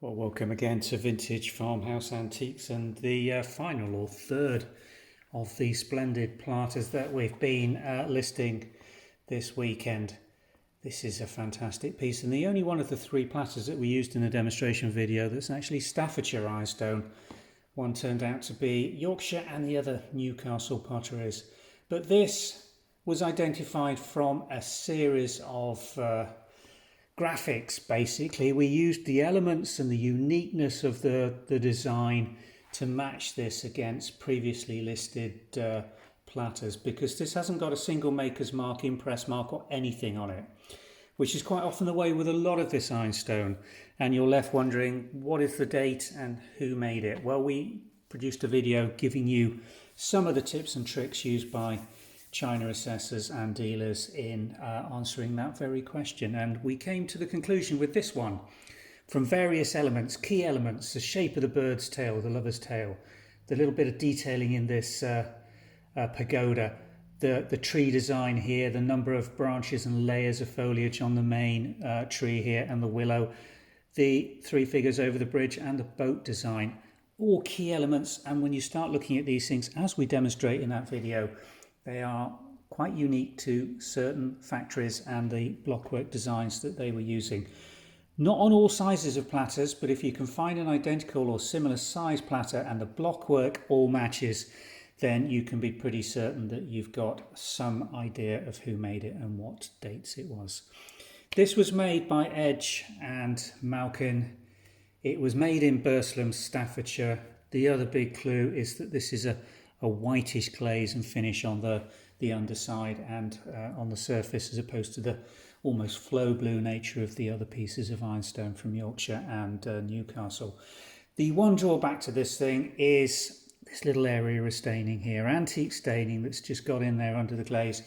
Well, welcome again to Vintage Farmhouse Antiques and the final or third of the splendid platters that we've been listing this weekend. This is a fantastic piece and the only one of the three platters that we used in the demonstration video that's actually Staffordshire Ironstone. One turned out to be Yorkshire and the other Newcastle Potteries. But this was identified from a series of graphics. Basically, we used the elements and the uniqueness of the design to match this against previously listed platters, because this hasn't got a single maker's mark, impress mark or anything on it, which is quite often the way with a lot of this ironstone, and you're left wondering what is the date and who made it. Well, we produced a video giving you some of the tips and tricks used by China assessors and dealers in answering that very question, and we came to the conclusion with this one from various elements, key elements: the shape of the bird's tail, the lover's tail, the little bit of detailing in this pagoda, the tree design here, the number of branches and layers of foliage on the main tree here, and the willow, the three figures over the bridge, and the boat design, all key elements. And when you start looking at these things, as we demonstrate in that video, they are quite unique to certain factories and the blockwork designs that they were using. Not on all sizes of platters, but if you can find an identical or similar size platter and the blockwork all matches, then you can be pretty certain that you've got some idea of who made it and what dates it was. This was made by Edge and Malkin. It was made in Burslem, Staffordshire. The other big clue is that this is a whitish glaze and finish on the underside and on the surface, as opposed to the almost flow blue nature of the other pieces of ironstone from Yorkshire and Newcastle. The one drawback to this thing is this little area of staining here, antique staining that's just got in there under the glaze.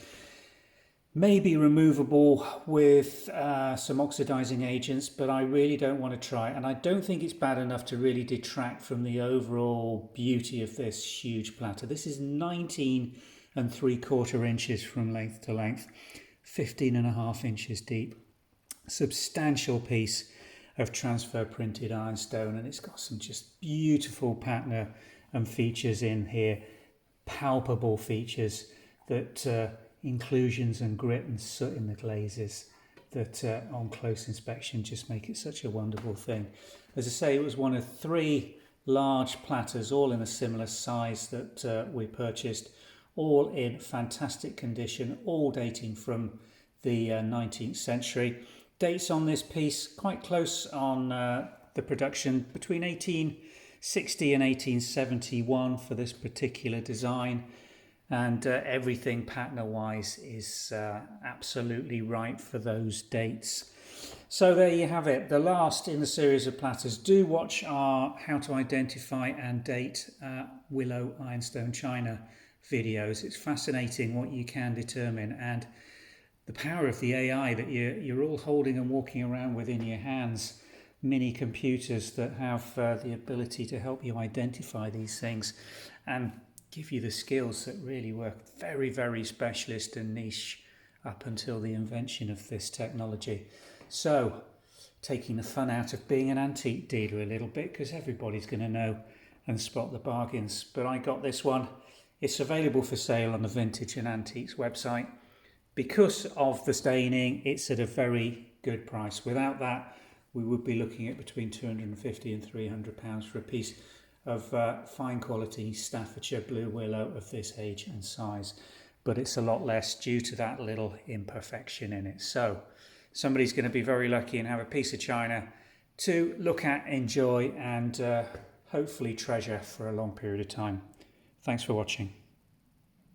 May be removable with some oxidizing agents, but I really don't want to try it, and I don't think it's bad enough to really detract from the overall beauty of this huge platter. This is 19 3/4 inches from length to length, 15.5 inches deep. Substantial piece of transfer printed ironstone, and it's got some just beautiful patina and features in here, palpable features that inclusions and grit and soot in the glazes that on close inspection just make it such a wonderful thing. As I say, it was one of three large platters, all in a similar size, that we purchased, all in fantastic condition, all dating from the 19th century. Dates on this piece quite close on the production, between 1860 and 1871 for this particular design. And everything patina wise is absolutely right for those dates. So there you have it, the last in the series of platters. Do watch our how to identify and date Willow Ironstone China videos. It's fascinating what you can determine, and the power of the AI that you're all holding and walking around with in your hands, mini computers that have the ability to help you identify these things and give you the skills that really were very, very specialist and niche up until the invention of this technology. So, taking the fun out of being an antique dealer a little bit, because everybody's going to know and spot the bargains. But I got this one. It's available for sale on the Vintage and Antiques website. Because of the staining, it's at a very good price. Without that, we would be looking at between £250 and £300 for a piece of fine quality Staffordshire blue willow of this age and size, but it's a lot less due to that little imperfection in it. So somebody's going to be very lucky and have a piece of china to look at, enjoy, and hopefully treasure for a long period of time. Thanks for watching.